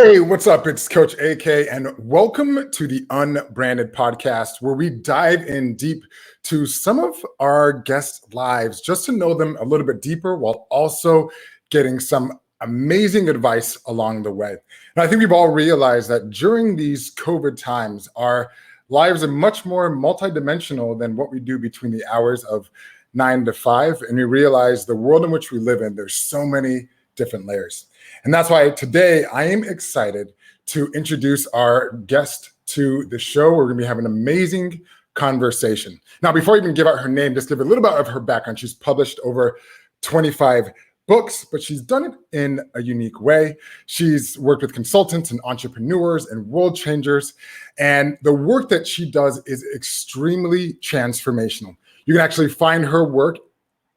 Hey, what's up? It's Coach AK, and welcome to the Unbranded Podcast, where we dive in deep to some of our guests' lives just to know them a little bit deeper while also getting some amazing advice along the way. And I think we've all realized that during these COVID times, our lives are much more multidimensional than what we do between the hours of 9 to 5. And we realize the world in which we live in, there's so many different layers. And that's why today I am excited to introduce our guest to the show. We're going to be having an amazing conversation. Now, before I even give out her name, just give a little bit of her background. She's published over 25 books, but she's done it in a unique way. She's worked with consultants and entrepreneurs and world changers. And the work that she does is extremely transformational. You can actually find her work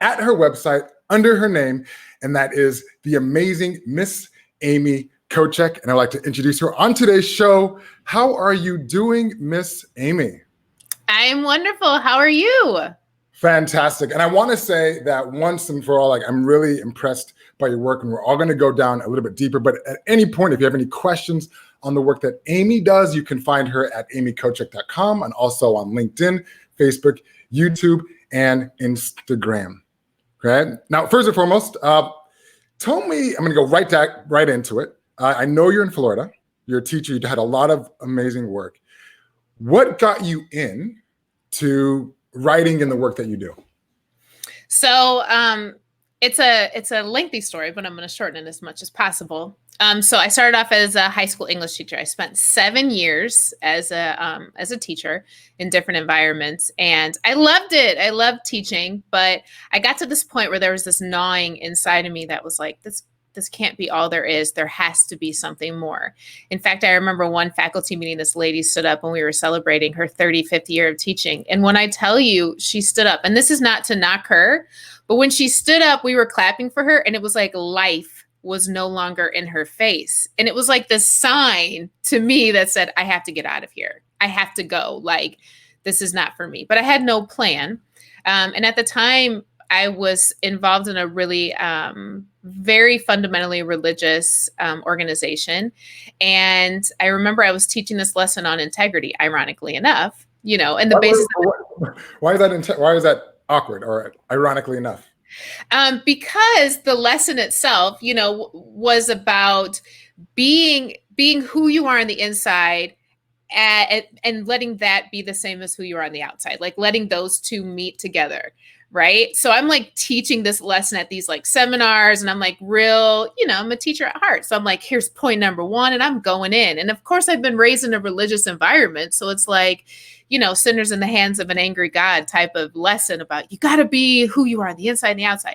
at her website under her name, and that is the amazing Miss Amy Kochek. And I'd like to introduce her on today's show. How are you doing, Miss Amy? I'm wonderful. How are you? Fantastic. And I want to say that once and for all, I'm really impressed by your work, and we're all going to go down a little bit deeper. But at any point, if you have any questions on the work that Amy does, you can find her at amykochek.com and also on LinkedIn, Facebook, YouTube, and Instagram. Okay. Now, first and foremost, tell me, I'm going to go right into it. I know you're in Florida. You're a teacher. You had a lot of amazing work. What got you into writing in the work that you do? So it's a lengthy story, but I'm going to shorten it as much as possible. So I started off as a high school English teacher. I spent 7 years as a teacher in different environments, and I loved it. I loved teaching, but I got to this point where there was this gnawing inside of me that was like, this can't be all there is. There has to be something more. In fact, I remember one faculty meeting, this lady stood up when we were celebrating her 35th year of teaching. And when I tell you, she stood up, and this is not to knock her, but when she stood up, we were clapping for her, and it was like life was no longer in her face. And it was like this sign to me that said, I have to get out of here. I have to go. Like, this is not for me. But I had no plan. And at the time, I was involved in a really very fundamentally religious organization. And I remember I was teaching this lesson on integrity, ironically enough, and the basis. Why is that awkward or ironically enough? Because the lesson itself, was about being who you are on the inside and letting that be the same as who you are on the outside, like letting those two meet together. Right. So I'm like teaching this lesson at these like seminars, and I'm like I'm a teacher at heart. So I'm like, here's point number 1, and I'm going in. And of course, I've been raised in a religious environment. So it's like, sinners in the hands of an angry God type of lesson about you got to be who you are on the inside and the outside.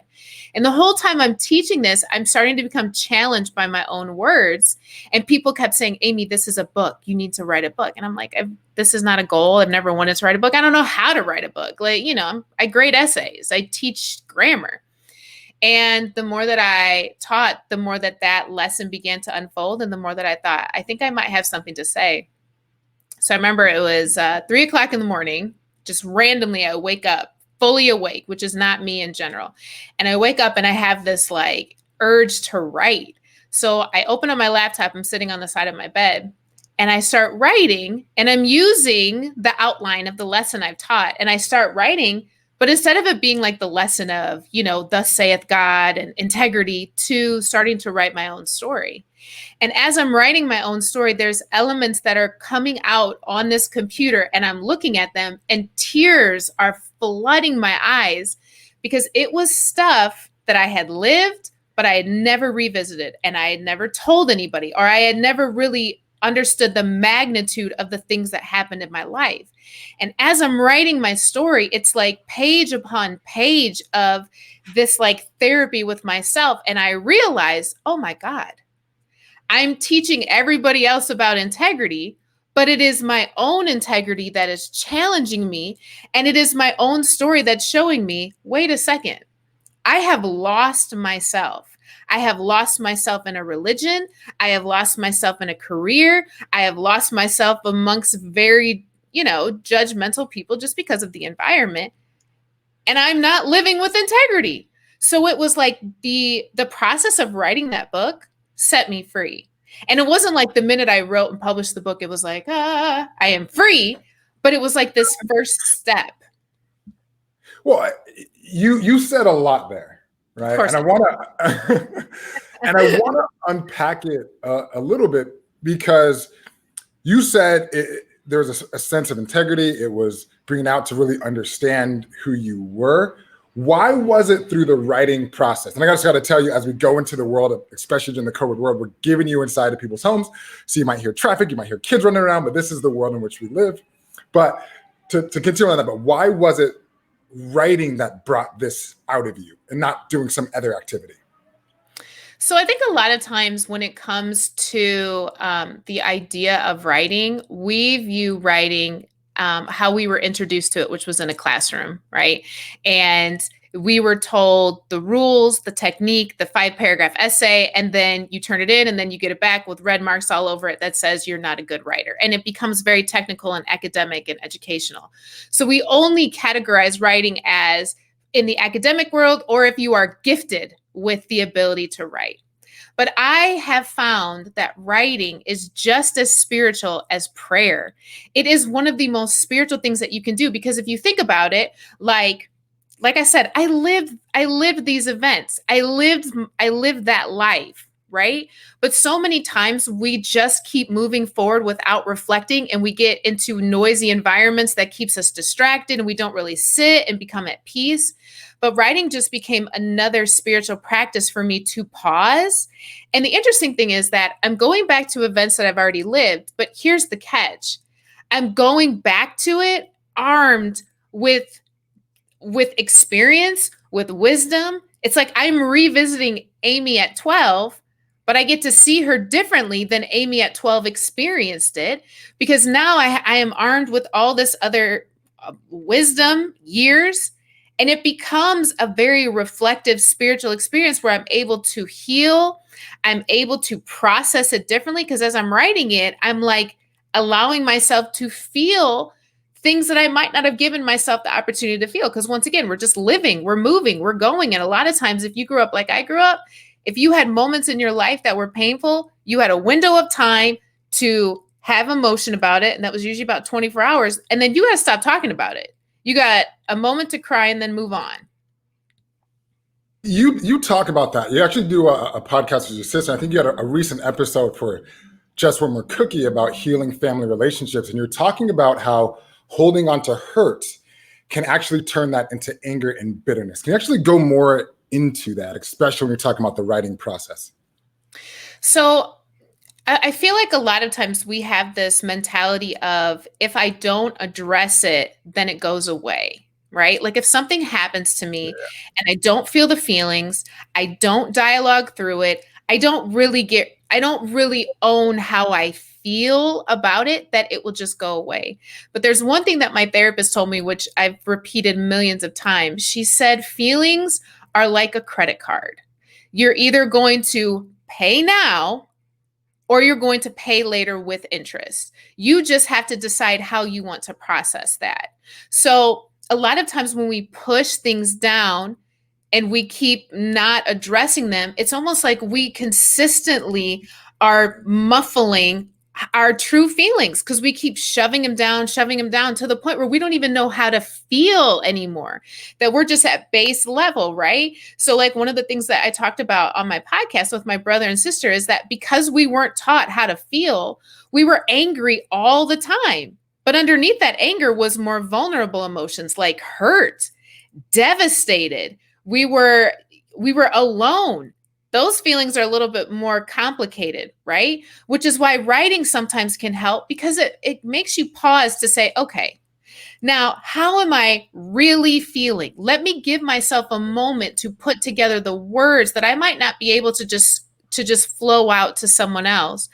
And the whole time I'm teaching this, I'm starting to become challenged by my own words. And people kept saying, Amy, this is a book. You need to write a book. And I'm like, this is not a goal. I've never wanted to write a book. I don't know how to write a book. Like, I grade essays. I teach grammar. And the more that I taught, the more that lesson began to unfold. And the more that I thought, I think I might have something to say. So I remember it was 3 o'clock in the morning, just randomly I wake up fully awake, which is not me in general. And I wake up and I have this like urge to write. So I open up my laptop, I'm sitting on the side of my bed, and I start writing, and I'm using the outline of the lesson I've taught. And I start writing, but instead of it being like the lesson of, thus saith God and integrity, to starting to write my own story. And as I'm writing my own story, there's elements that are coming out on this computer, and I'm looking at them, and tears are flooding my eyes because it was stuff that I had lived, but I had never revisited, and I had never told anybody, or I had never really understood the magnitude of the things that happened in my life. And as I'm writing my story, it's like page upon page of this like therapy with myself. And I realized, oh my God, I'm teaching everybody else about integrity, but it is my own integrity that is challenging me. And it is my own story that's showing me, wait a second, I have lost myself. I have lost myself in a religion. I have lost myself in a career. I have lost myself amongst very, judgmental people just because of the environment. And I'm not living with integrity. So it was like the process of writing that book set me free. And it wasn't like the minute I wrote and published the book, it was like, I am free. But it was like this first step. Well, you said a lot there, right? Of course. And I want to and I want to unpack it a little bit, because you said there was a sense of integrity. It was bringing out to really understand who you were. Why was it through the writing process? And I just got to tell you, as we go into the world, especially in the COVID world, we're giving you inside of people's homes. So you might hear traffic, you might hear kids running around, but this is the world in which we live. But to continue on that, but why was it writing that brought this out of you and not doing some other activity? So I think a lot of times when it comes to the idea of writing, we view writing how we were introduced to it, which was in a classroom, right? And we were told the rules, the technique, the 5-paragraph essay, and then you turn it in and then you get it back with red marks all over it that says you're not a good writer. And it becomes very technical and academic and educational. So we only categorize writing as in the academic world, or if you are gifted with the ability to write. But I have found that writing is just as spiritual as prayer. It is one of the most spiritual things that you can do, because if you think about it, like I said, I lived these events. I lived that life, right? But so many times we just keep moving forward without reflecting, and we get into noisy environments that keeps us distracted, and we don't really sit and become at peace. But writing just became another spiritual practice for me to pause. And the interesting thing is that I'm going back to events that I've already lived, but here's the catch. I'm going back to it armed with experience, with wisdom. It's like I'm revisiting Amy at 12, but I get to see her differently than Amy at 12 experienced it, because now I am armed with all this other wisdom, years. And it becomes a very reflective spiritual experience where I'm able to heal. I'm able to process it differently, because as I'm writing it, I'm like allowing myself to feel things that I might not have given myself the opportunity to feel. Because once again, we're just living, we're moving, we're going. And a lot of times, if you grew up like I grew up, if you had moments in your life that were painful, you had a window of time to have emotion about it. And that was usually about 24 hours. And then you got to stop talking about it. You got a moment to cry and then move on. You talk about that. You actually do a podcast with your sister. I think you had a recent episode for Just One More Cookie about healing family relationships. And you're talking about how holding on to hurt can actually turn that into anger and bitterness. Can you actually go more into that, especially when you're talking about the writing process? So I feel like a lot of times we have this mentality of, if I don't address it, then it goes away, right? Like if something happens to me and I don't feel the feelings, I don't dialogue through it, I don't really own how I feel about it, that it will just go away. But there's one thing that my therapist told me, which I've repeated millions of times. She said, feelings are like a credit card. You're either going to pay now, or you're going to pay later with interest. You just have to decide how you want to process that. So a lot of times when we push things down and we keep not addressing them, it's almost like we consistently are muffling our true feelings, because we keep shoving them down to the point where we don't even know how to feel anymore, that we're just at base level, right? So like one of the things that I talked about on my podcast with my brother and sister is that because we weren't taught how to feel, we were angry all the time. But underneath that anger was more vulnerable emotions like hurt, devastated. We were alone. Those feelings are a little bit more complicated, right? Which is why writing sometimes can help, because it makes you pause to say, okay, now how am I really feeling? Let me give myself a moment to put together the words that I might not be able to just flow out to someone else.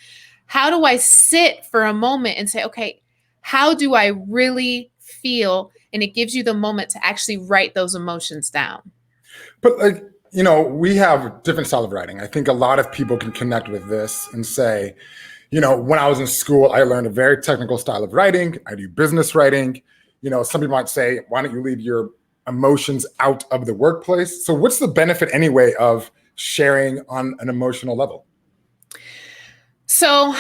How do I sit for a moment and say, okay, how do I really feel? And it gives you the moment to actually write those emotions down. But we have different style of writing. I think a lot of people can connect with this and say, when I was in school, I learned a very technical style of writing. I do business writing. Some people might say, why don't you leave your emotions out of the workplace? So what's the benefit anyway of sharing on an emotional level? So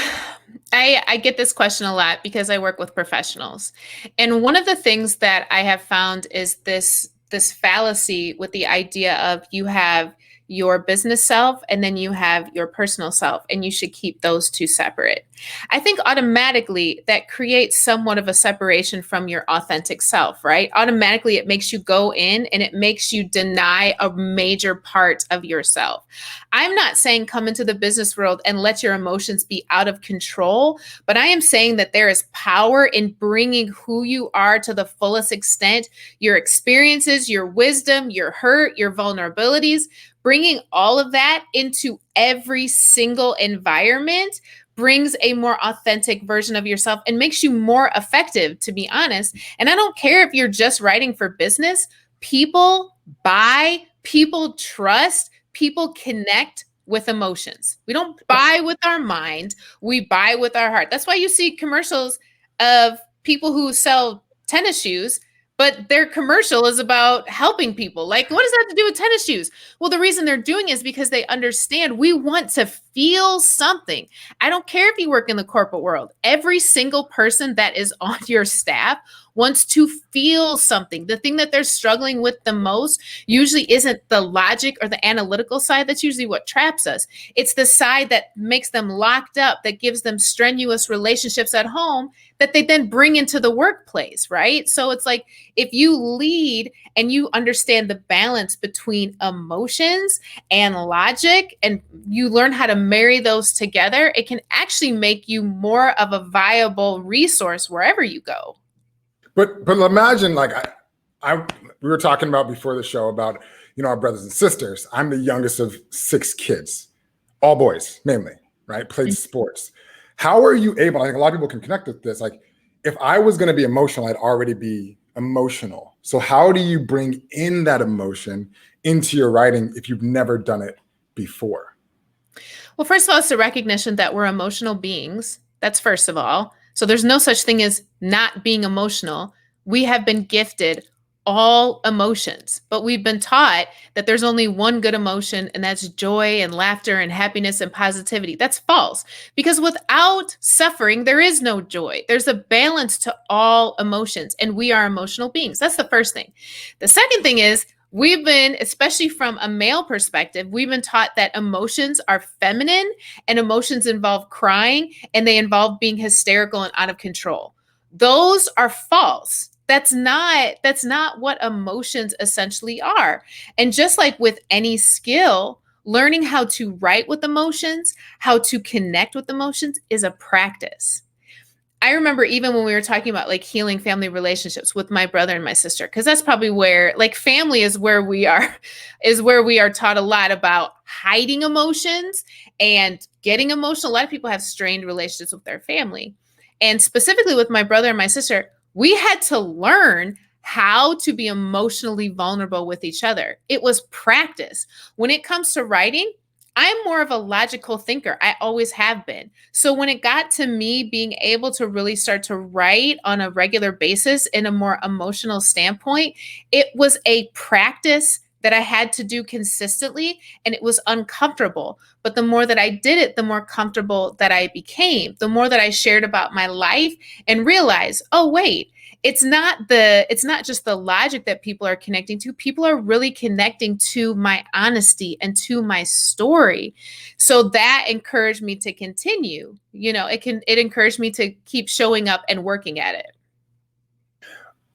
I get this question a lot because I work with professionals. And one of the things that I have found is this fallacy with the idea of you have your business self and then you have your personal self, and you should keep those two separate. I think automatically that creates somewhat of a separation from your authentic self, right? Automatically it makes you go in and it makes you deny a major part of yourself. I'm not saying come into the business world and let your emotions be out of control, but I am saying that there is power in bringing who you are to the fullest extent, your experiences, your wisdom, your hurt, your vulnerabilities, bringing all of that into every single environment brings a more authentic version of yourself and makes you more effective, to be honest. And I don't care if you're just writing for business, people buy, people trust, people connect with emotions. We don't buy with our mind, we buy with our heart. That's why you see commercials of people who sell tennis shoes, but their commercial is about helping people. Like, what does that have to do with tennis shoes? Well, the reason they're doing it is because they understand we want to feel something. I don't care if you work in the corporate world. Every single person that is on your staff wants to feel something. The thing that they're struggling with the most usually isn't the logic or the analytical side. That's usually what traps us. It's the side that makes them locked up, that gives them strenuous relationships at home that they then bring into the workplace, right? So it's like if you lead and you understand the balance between emotions and logic and you learn how to marry those together, it can actually make you more of a viable resource wherever you go. But imagine, like, we were talking about before the show about, our brothers and sisters. I'm the youngest of 6 kids, all boys mainly, right? Played sports. How are you able? I think a lot of people can connect with this. Like, if I was going to be emotional, I'd already be emotional. So how do you bring in that emotion into your writing if you've never done it before? Well, first of all, it's the recognition that we're emotional beings. That's first of all. So there's no such thing as not being emotional. We have been gifted all emotions, but we've been taught that there's only one good emotion, and that's joy and laughter and happiness and positivity. That's false, because without suffering, there is no joy. There's a balance to all emotions, and we are emotional beings. That's the first thing. The second thing is, we've been, especially from a male perspective, we've been taught that emotions are feminine and emotions involve crying and they involve being hysterical and out of control. Those are false. That's not what emotions essentially are. And just like with any skill, learning how to write with emotions, how to connect with emotions is a practice. I remember even when we were talking about like healing family relationships with my brother and my sister, because that's probably where like family is where we are taught a lot about hiding emotions and getting emotional. A lot of people have strained relationships with their family. And specifically with my brother and my sister, we had to learn how to be emotionally vulnerable with each other. It was practice. When it comes to writing, I'm more of a logical thinker. I always have been. So when it got to me being able to really start to write on a regular basis in a more emotional standpoint, it was a practice that I had to do consistently, and it was uncomfortable. But the more that I did it, the more comfortable that I became, the more that I shared about my life and realized, oh, wait, it's not just the logic that people are connecting to. People are really connecting to my honesty and to my story. So that encouraged me to continue. It encouraged me to keep showing up and working at it.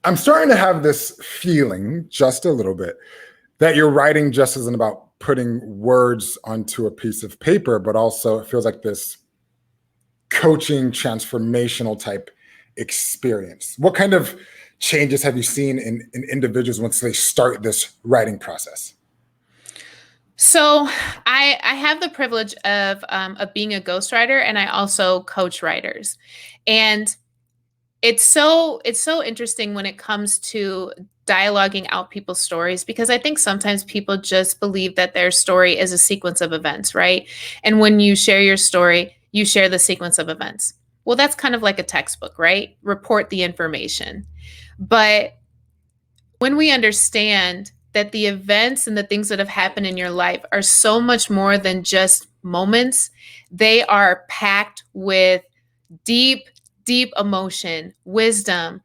I'm starting to have this feeling just a little bit that your writing just isn't about putting words onto a piece of paper, but also it feels like this coaching, transformational type experience. What kind of changes have you seen in individuals once they start this writing process? So I have the privilege of being a ghostwriter, and I also coach writers. And it's so interesting when it comes to dialoguing out people's stories, because I think sometimes people just believe that their story is a sequence of events, right? And when you share your story, you share the sequence of events. Well, that's kind of like a textbook, right? Report the information. But when we understand that the events and the things that have happened in your life are so much more than just moments, they are packed with deep, deep emotion, wisdom,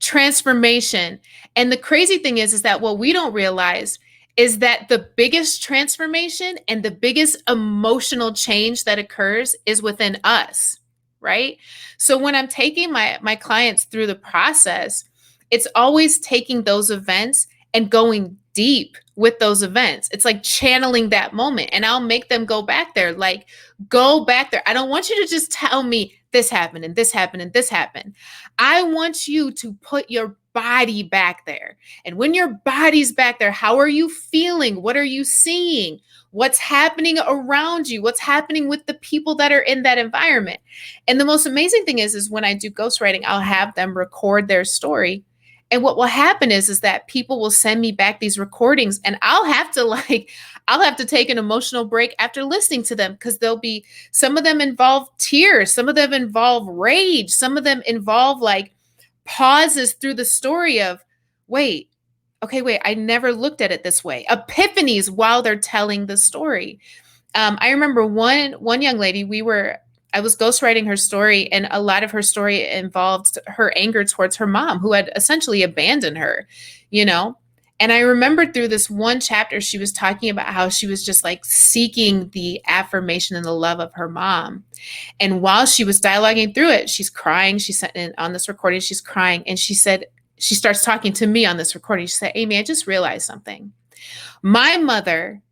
transformation. And the crazy thing is that what we don't realize is that the biggest transformation and the biggest emotional change that occurs is within us, right? So when I'm taking my clients through the process, it's always taking those events and going deep with those events. It's like channeling that moment. And I'll make them go back there. Like, go back there. I don't want you to just tell me this happened and this happened and this happened. I want you to put your body back there. And when your body's back there, how are you feeling? What are you seeing? What's happening around you? What's happening with the people that are in that environment? And the most amazing thing is when I do ghostwriting, I'll have them record their story. And what will happen is that people will send me back these recordings, and I'll have to take an emotional break after listening to them, because there'll be, some of them involve tears, some of them involve rage, some of them involve like pauses through the story of, wait, I never looked at it this way. Epiphanies while they're telling the story. I remember one young lady, I was ghostwriting her story, and a lot of her story involved her anger towards her mom, who had essentially abandoned her, you know? And I remember through this one chapter, she was talking about how she was just like seeking the affirmation and the love of her mom. And while she was dialoguing through it, she's crying. She said, on this recording, she's crying. And she said, she starts talking to me on this recording. She said, Amy, I just realized something. My mother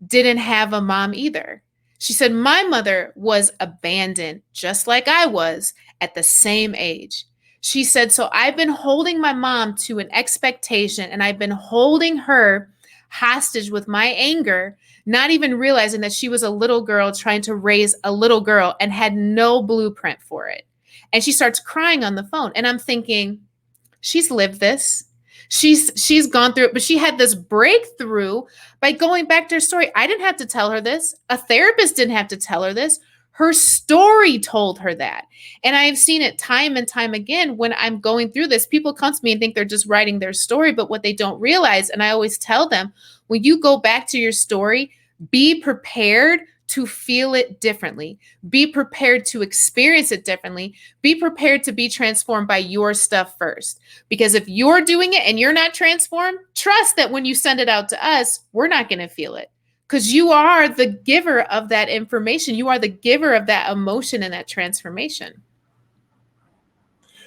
didn't have a mom either. She said, my mother was abandoned just like I was at the same age. She said, so I've been holding my mom to an expectation, and I've been holding her hostage with my anger, not even realizing that she was a little girl trying to raise a little girl and had no blueprint for it. And she starts crying on the phone. And I'm thinking, she's lived this. She's gone through it, but she had this breakthrough by going back to her story. I didn't have to tell her this. A therapist didn't have to tell her this. Her story told her that. And I've seen it time and time again when I'm going through this. People come to me and think they're just writing their story, but what they don't realize, and I always tell them, when you go back to your story, be prepared to feel it differently. Be prepared to experience it differently. Be prepared to be transformed by your stuff first. Because if you're doing it and you're not transformed, trust that when you send it out to us, we're not going to feel it. Because you are the giver of that information. You are the giver of that emotion and that transformation.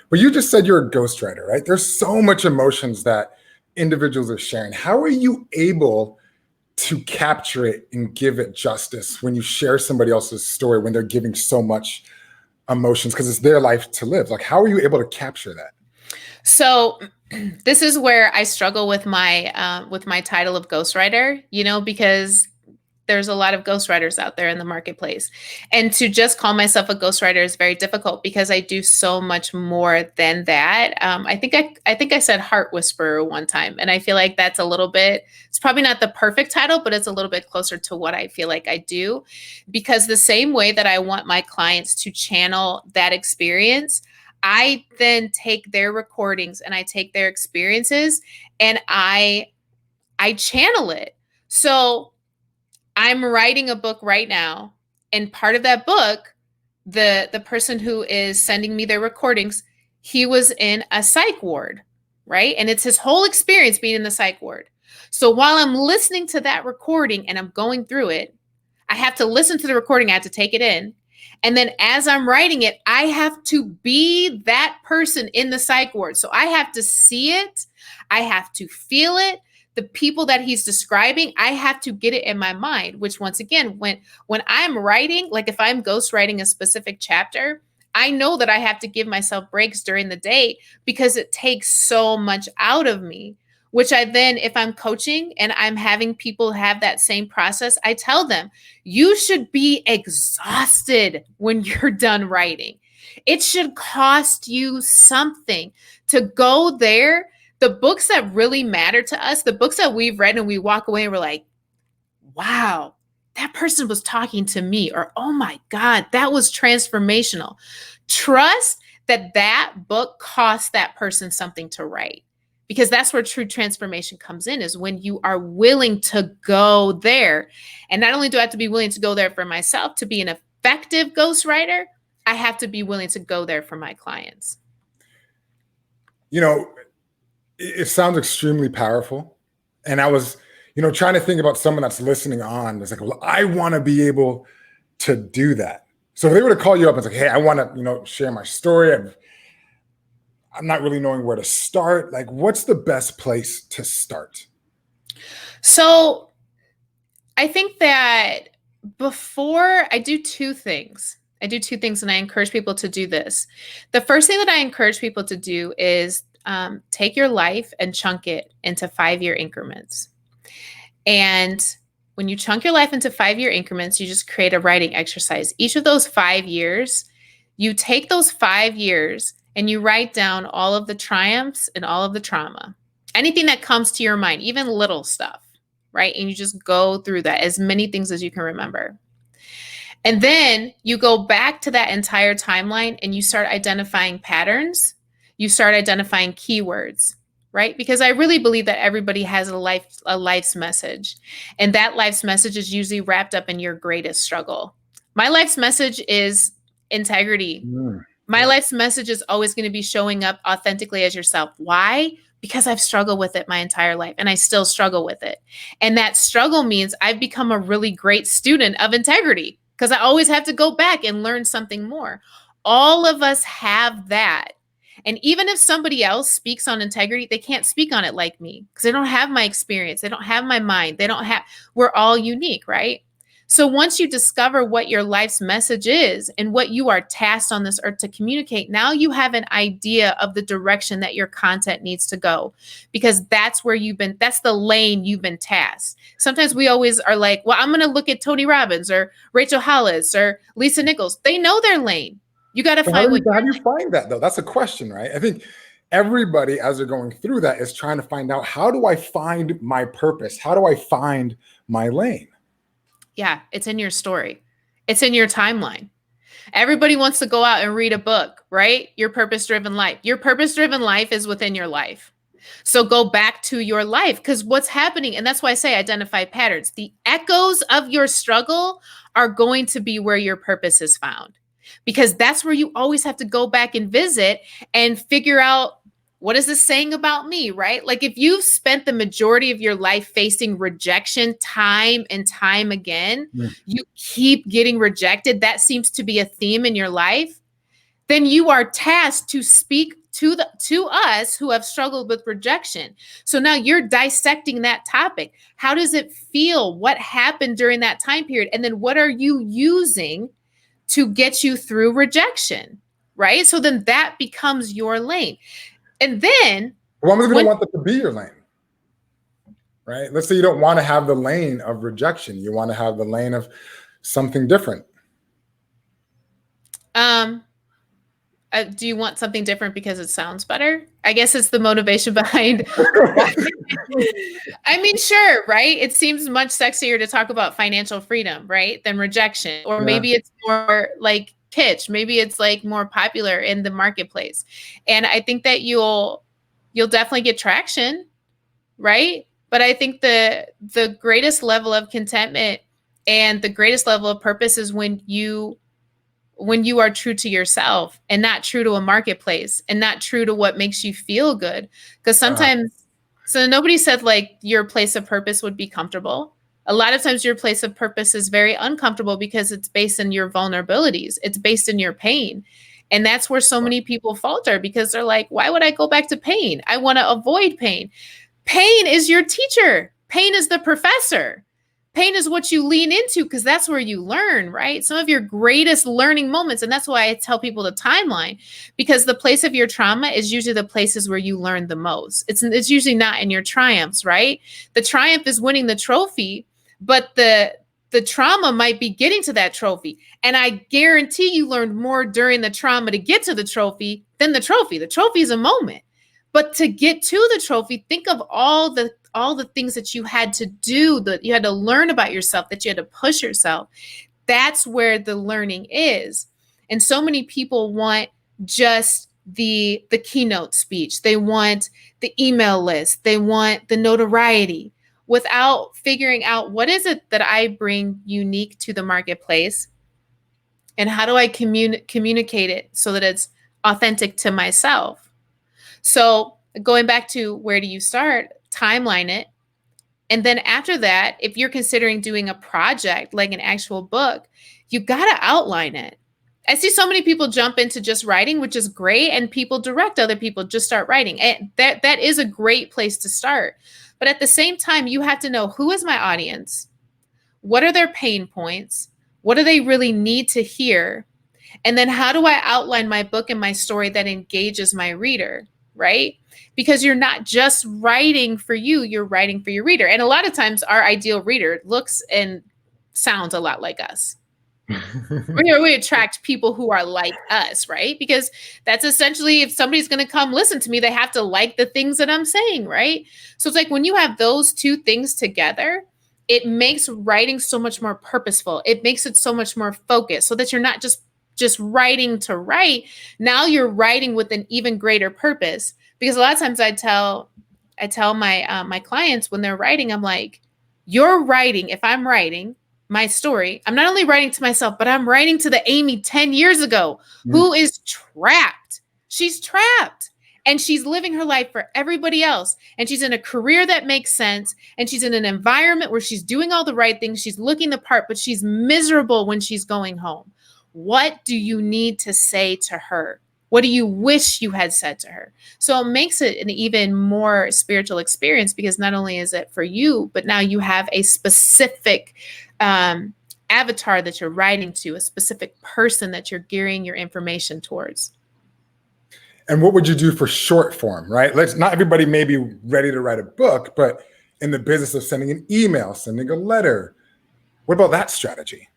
But you just said you're a ghostwriter, right? There's so much emotions that individuals are sharing. How are you able to capture it and give it justice when you share somebody else's story, when they're giving so much emotions, because it's their life to live? Like, how are you able to capture that? So this is where I struggle with my title of ghostwriter, because there's a lot of ghostwriters out there in the marketplace. And to just call myself a ghostwriter is very difficult, because I do so much more than that. I think I said heart whisperer one time, and I feel like that's a little bit, it's probably not the perfect title, but it's a little bit closer to what I feel like I do, because the same way that I want my clients to channel that experience, I then take their recordings and I take their experiences and I channel it. So I'm writing a book right now, and part of that book, the person who is sending me their recordings, he was in a psych ward, right? And it's his whole experience being in the psych ward. So while I'm listening to that recording and I'm going through it, I have to listen to the recording, I have to take it in. And then as I'm writing it, I have to be that person in the psych ward. So I have to see it. I have to feel it. The people that he's describing, I have to get it in my mind, which once again, when I'm writing, like if I'm ghostwriting a specific chapter, I know that I have to give myself breaks during the day, because it takes so much out of me, which I then, if I'm coaching and I'm having people have that same process, I tell them, you should be exhausted when you're done writing. It should cost you something to go there. The books that really matter to us, the books that we've read and we walk away and we're like, wow, that person was talking to me, or, oh my God, that was transformational. Trust that that book cost that person something to write, because that's where true transformation comes in, is when you are willing to go there. And not only do I have to be willing to go there for myself to be an effective ghostwriter, I have to be willing to go there for my clients. It sounds extremely powerful. And I was, trying to think about someone that's listening on. It's like, well, I want to be able to do that. So if they were to call you up and say, hey, I want to, share my story. I'm not really knowing where to start. Like, what's the best place to start? So I think that before I do two things. And I encourage people to do this. The first thing that I encourage people to do is take your life and chunk it into 5-year increments. And when you chunk your life into 5-year increments, you just create a writing exercise. Each of those 5 years, you take those 5 years and you write down all of the triumphs and all of the trauma, anything that comes to your mind, even little stuff, right? And you just go through that, as many things as you can remember. And then you go back to that entire timeline and you start identifying patterns. You start identifying keywords, right? Because I really believe that everybody has a life's message. And that life's message is usually wrapped up in your greatest struggle. My life's message is integrity. My life's message is always going to be showing up authentically as yourself. Why? Because I've struggled with it my entire life and I still struggle with it. And that struggle means I've become a really great student of integrity because I always have to go back and learn something more. All of us have that. And even if somebody else speaks on integrity, they can't speak on it like me because they don't have my experience. They don't have my mind. We're all unique, right? So once you discover what your life's message is and what you are tasked on this earth to communicate, now you have an idea of the direction that your content needs to go, because that's the lane you've been tasked. Sometimes we always are like, well, I'm going to look at Tony Robbins or Rachel Hollis or Lisa Nichols. They know their lane. You got to find how do you find that though? That's a question, right? I think everybody, as they're going through that, is trying to find out, how do I find my purpose? How do I find my lane? Yeah, it's in your story. It's in your timeline. Everybody wants to go out and read a book, right? Your purpose-driven life. Your purpose-driven life is within your life. So go back to your life, because what's happening, and that's why I say identify patterns. The echoes of your struggle are going to be where your purpose is found, because that's where you always have to go back and visit and figure out, what is this saying about me, right? Like if you've spent the majority of your life facing rejection time and time again, you keep getting rejected, that seems to be a theme in your life, then you are tasked to speak to us who have struggled with rejection. So now you're dissecting that topic. How does it feel? What happened during that time period? And then what are you using to get you through rejection, right? So then that becomes your lane. And then I'm going to want that to be your lane, right? Let's say you don't want to have the lane of rejection. You want to have the lane of something different. Do you want something different because it sounds better? I guess it's the motivation behind. I mean, sure, right? It seems much sexier to talk about financial freedom, right, than rejection. Or maybe it's more like pitch. Maybe it's like more popular in the marketplace. And I think that you'll definitely get traction, right? But I think the greatest level of contentment and the greatest level of purpose is when you are true to yourself and not true to a marketplace and not true to what makes you feel good. Because sometimes, so nobody said like your place of purpose would be comfortable. A lot of times your place of purpose is very uncomfortable because it's based in your vulnerabilities. It's based in your pain. And that's where so many people falter, because they're like, why would I go back to pain? I want to avoid pain. Pain is your teacher. Pain is the professor. Pain is what you lean into, because that's where you learn, right? Some of your greatest learning moments. And that's why I tell people the timeline, because the place of your trauma is usually the places where you learn the most. It's usually not in your triumphs, right? The triumph is winning the trophy, but the trauma might be getting to that trophy. And I guarantee you learned more during the trauma to get to the trophy than the trophy. The trophy is a moment. But to get to the trophy, think of all the things that you had to do, that you had to learn about yourself, that you had to push yourself. That's where the learning is. And so many people want just the keynote speech. They want the email list. They want the notoriety without figuring out what is it that I bring unique to the marketplace and how do I communicate it so that it's authentic to myself. So going back to where do you start? Timeline it. And then after that, if you're considering doing a project like an actual book, you got to outline it. I see so many people jump into just writing, which is great. And people direct other people, just start writing. And that is a great place to start. But at the same time, you have to know, who is my audience? What are their pain points? What do they really need to hear? And then how do I outline my book and my story that engages my reader, right? Because you're not just writing for you, you're writing for your reader. And a lot of times our ideal reader looks and sounds a lot like us. We attract people who are like us, right? Because that's essentially, if somebody's going to come listen to me, they have to like the things that I'm saying, right? So it's like when you have those two things together, it makes writing so much more purposeful. It makes it so much more focused so that you're not just writing to write. Now you're writing with an even greater purpose. Because a lot of times I tell my my clients when they're writing, I'm like, you're writing, if I'm writing my story, I'm not only writing to myself, but I'm writing to the Amy 10 years ago who is trapped. She's trapped. And she's living her life for everybody else. And she's in a career that makes sense. And she's in an environment where she's doing all the right things. She's looking the part, but she's miserable when she's going home. What do you need to say to her? What do you wish you had said to her? So it makes it an even more spiritual experience, because not only is it for you, but now you have a specific avatar that you're writing to, a specific person that you're gearing your information towards. And what would you do for short form, right? Not everybody may be ready to write a book, but in the business of sending an email, sending a letter, what about that strategy?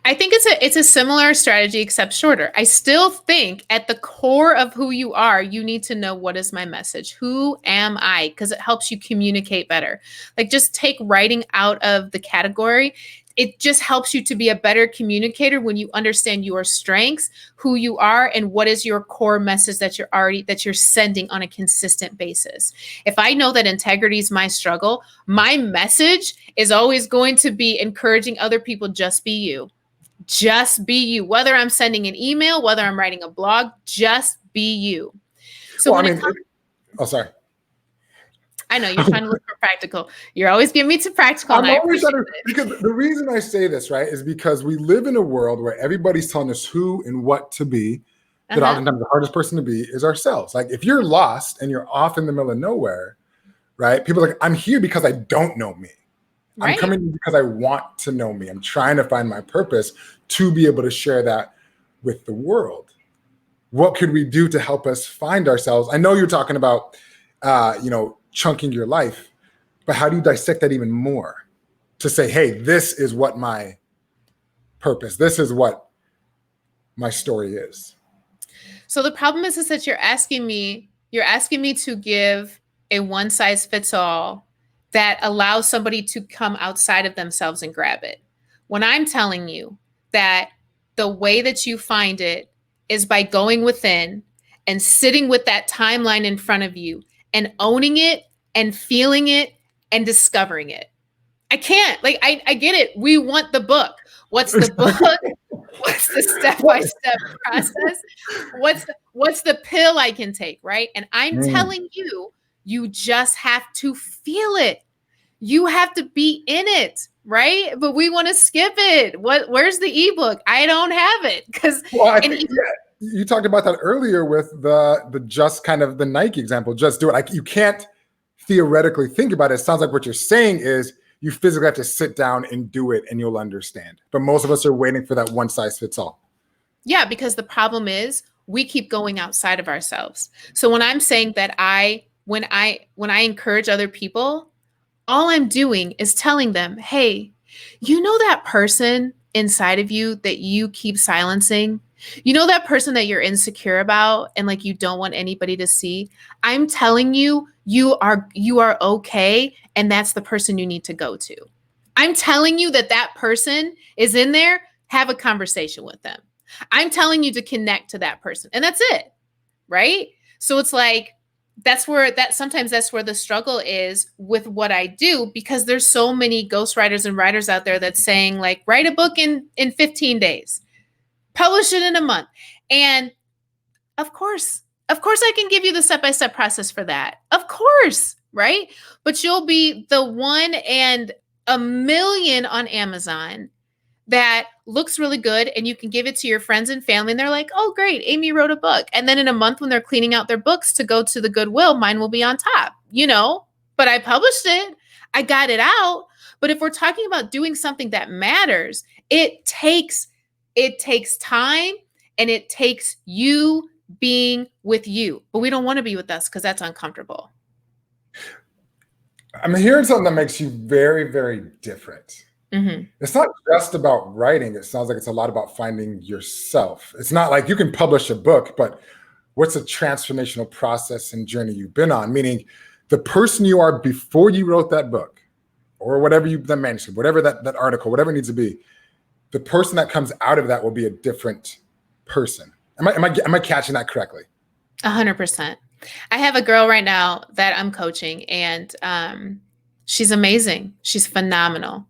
I think it's a similar strategy, except shorter. I still think at the core of who you are, you need to know, what is my message? Who am I? Because it helps you communicate better. Like, just take writing out of the category. It just helps you to be a better communicator when you understand your strengths, who you are, and what is your core message that you're sending on a consistent basis. If I know that integrity is my struggle, my message is always going to be encouraging other people, just be you. Just be you. Whether I'm sending an email, whether I'm writing a blog, just be you. So sorry. I know you're trying to look for practical. You're always giving me to practical. Because the reason I say this, right, is because we live in a world where everybody's telling us who and what to be. That oftentimes the hardest person to be is ourselves. Like, if you're lost and you're off in the middle of nowhere, right? People are like, I'm here because I don't know me. Right. I'm coming because I want to know me. I'm trying to find my purpose to be able to share that with the world. What could we do to help us find ourselves? I know you're talking about, chunking your life, but how do you dissect that even more to say, hey, this is what my purpose, this is what my story is? So the problem is that you're asking me to give a one size fits all that allows somebody to come outside of themselves and grab it. When I'm telling you that the way that you find it is by going within and sitting with that timeline in front of you and owning it and feeling it and discovering it. I can't, I get it. We want the book. What's the book? What's the step-by-step process? What's the pill I can take, right? And I'm telling you, you just have to feel it. You have to be in it, right? But we want to skip it. Where's the ebook? I don't have it. You talked about that earlier with the just kind of the Nike example. Just do it. You can't theoretically think about it. It sounds like what you're saying is you physically have to sit down and do it and you'll understand. But most of us are waiting for that one size fits all. Yeah, because the problem is we keep going outside of ourselves. So when I'm saying that when I encourage other people, all I'm doing is telling them, hey, you know that person inside of you that you keep silencing? You know that person that you're insecure about and you don't want anybody to see? I'm telling you, you are okay. And that's the person you need to go to. I'm telling you that person is in there. Have a conversation with them. I'm telling you to connect to that person. And that's it. right? So it's like, sometimes that's where the struggle is with what I do, because there's so many ghostwriters and writers out there that's saying like, write a book in 15 days, publish it in a month. And of course I can give you the step-by-step process for that. Of course, right? But you'll be the one and a million on Amazon that looks really good, and you can give it to your friends and family, and they're like, oh, great, Amy wrote a book. And then in a month when they're cleaning out their books to go to the Goodwill, mine will be on top, but I published it. I got it out. But if we're talking about doing something that matters, it takes time, and it takes you being with you. But we don't want to be with us because that's uncomfortable. I'm hearing something that makes you very, very different. Mm-hmm. It's not just about writing. It sounds like it's a lot about finding yourself. It's not like you can publish a book, but what's a transformational process and journey you've been on? Meaning the person you are before you wrote that book, or whatever the manuscript, whatever that article, whatever it needs to be, the person that comes out of that will be a different person. Am I catching that correctly? 100%. I have a girl right now that I'm coaching, and she's amazing. She's phenomenal.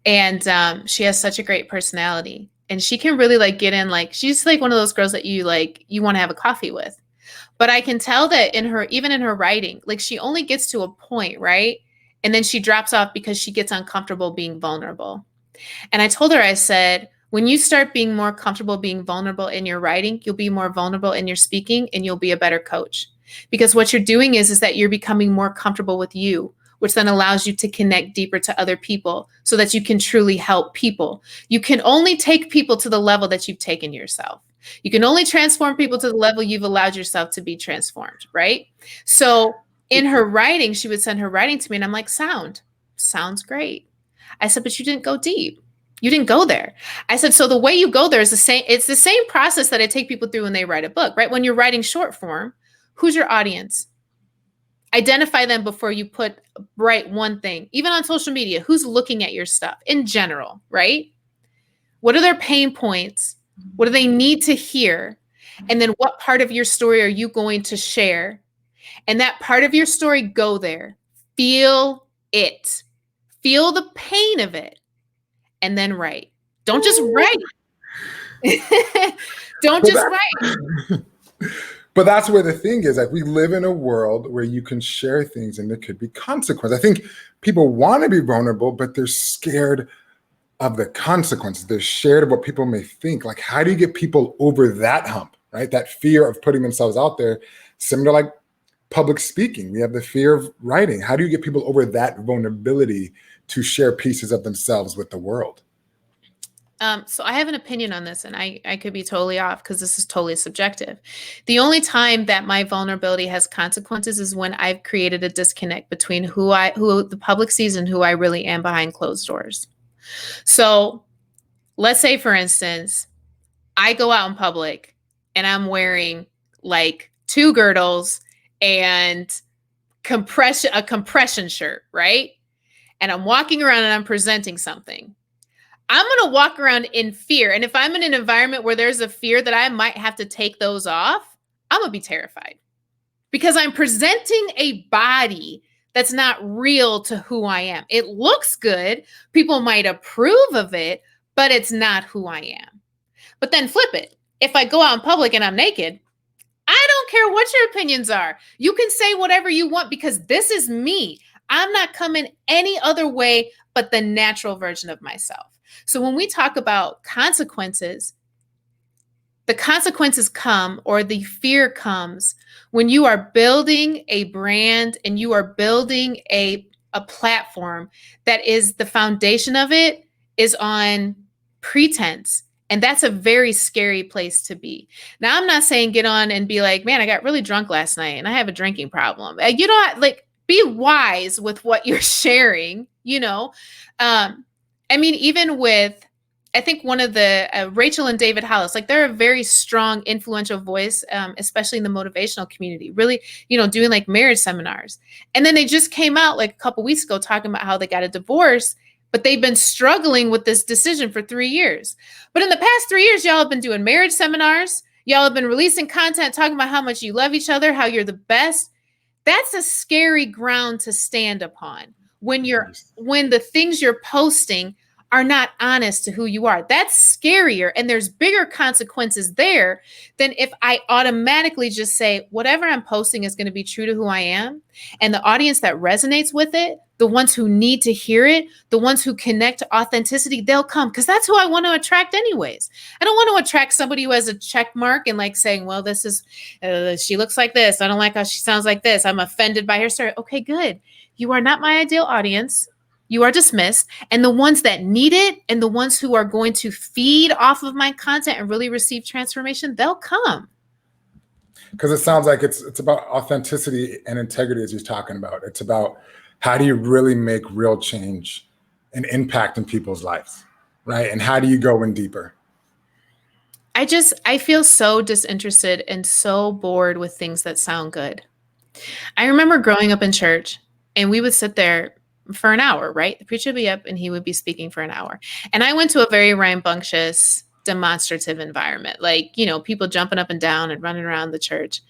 And she has such a great personality, and she can really like get in, like, she's like one of those girls that you want to have a coffee with. But I can tell that even in her writing, like, she only gets to a point, right? And then she drops off because she gets uncomfortable being vulnerable. And I told her, I said, when you start being more comfortable being vulnerable in your writing, you'll be more vulnerable in your speaking, and you'll be a better coach. Because what you're doing is that you're becoming more comfortable with you, which then allows you to connect deeper to other people so that you can truly help people. You can only take people to the level that you've taken yourself. You can only transform people to the level you've allowed yourself to be transformed, right? So in her writing, she would send her writing to me, and I'm like, sounds great. I said, but you didn't go deep. You didn't go there. I said, so the way you go there is the same. It's the same process that I take people through when they write a book, right? When you're writing short form, who's your audience? Identify them before you write one thing. Even on social media, who's looking at your stuff in general, right? What are their pain points? What do they need to hear? And then what part of your story are you going to share? And that part of your story, go there. Feel it. Feel the pain of it. And then write. Don't just write. Don't just write. But that's where the thing is, like, we live in a world where you can share things and there could be consequence. I think people want to be vulnerable, but they're scared of the consequences. They're scared of what people may think. Like, how do you get people over that hump, right? That fear of putting themselves out there, similar to like public speaking. We have the fear of writing. How do you get people over that vulnerability to share pieces of themselves with the world? So I have an opinion on this, and I could be totally off because this is totally subjective. The only time that my vulnerability has consequences is when I've created a disconnect between who the public sees and who I really am behind closed doors. So let's say, for instance, I go out in public and I'm wearing like 2 girdles and a compression shirt, right? And I'm walking around and I'm presenting something. I'm going to walk around in fear. And if I'm in an environment where there's a fear that I might have to take those off, I'm going to be terrified because I'm presenting a body that's not real to who I am. It looks good. People might approve of it, but it's not who I am. But then flip it. If I go out in public and I'm naked, I don't care what your opinions are. You can say whatever you want because this is me. I'm not coming any other way but the natural version of myself. So when we talk about consequences, the consequences come, or the fear comes, when you are building a brand and you are building a platform that is the foundation of it is on pretense. And that's a very scary place to be. Now, I'm not saying get on and be like, man, I got really drunk last night and I have a drinking problem. You don't like, be wise with what you're sharing, I mean, even with, I think one of the Rachel and David Hollis, like they're a very strong, influential voice, especially in the motivational community, really, doing like marriage seminars. And then they just came out like a couple weeks ago talking about how they got a divorce, but they've been struggling with this decision for 3 years. But in the past 3 years, y'all have been doing marriage seminars. Y'all have been releasing content talking about how much you love each other, how you're the best. That's a scary ground to stand upon when the things you're posting are not honest to who you are. That's scarier, and there's bigger consequences there than if I automatically just say whatever I'm posting is going to be true to who I am, and the audience that resonates with it, the ones who need to hear it, the ones who connect to authenticity, they'll come, because that's who I want to attract anyways. I don't want to attract somebody who has a check mark and like saying, well, this is she looks like this, I don't like how she sounds like this, I'm offended by her story. Okay, good. You are not my ideal audience. You are dismissed. And the ones that need it and the ones who are going to feed off of my content and really receive transformation, they'll come. Because it sounds like it's about authenticity and integrity, as you're talking about. It's about how do you really make real change and impact in people's lives, right? And how do you go in deeper? I feel so disinterested and so bored with things that sound good. I remember growing up in church, and we would sit there for an hour, right? The preacher would be up and he would be speaking for an hour. And I went to a very rambunctious, demonstrative environment, like, people jumping up and down and running around the church.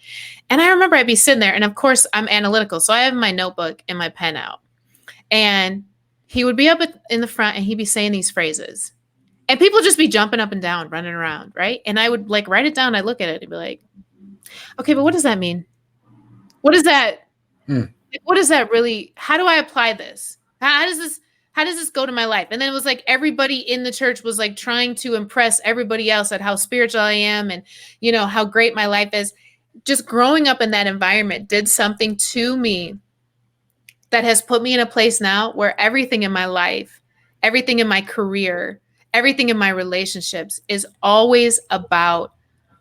And I remember I'd be sitting there, and of course I'm analytical. So I have my notebook and my pen out, and he would be up in the front and he'd be saying these phrases, and people just be jumping up and down, running around. Right. And I would like write it down. I look at it and be like, okay, but what does that mean? What is that? What is that really? How do I apply this? How does this go to my life? And then it was like everybody in the church was like trying to impress everybody else at how spiritual I am and, how great my life is. Just growing up in that environment did something to me that has put me in a place now where everything in my life, everything in my career, everything in my relationships is always about,